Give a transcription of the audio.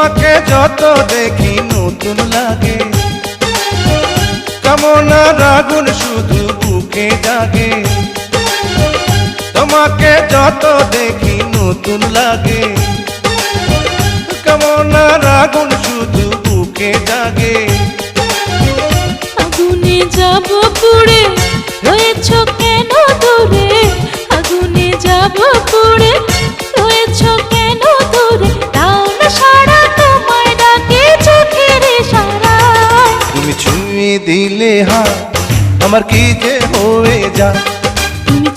তোমাকে যত দেখি নতুন লাগে, কামনার আগুন শুধু বুকে জাগে। তোমাকে যত দেখি নতুন লাগে, কামনার আগুন শুধু বুকে জাগে। আগুনে যাব পুড়ে, রয়েছ কেন দূরে? আগুনে যাব পুড়ে, রয়েছ কেন দূরে? দাও না সাড়া, তোমায় ডাকে চোখের ইশারায়। তুমি ছুঁয়ে দিলে হাত, আমার কি যে হয়ে যায়। তুমি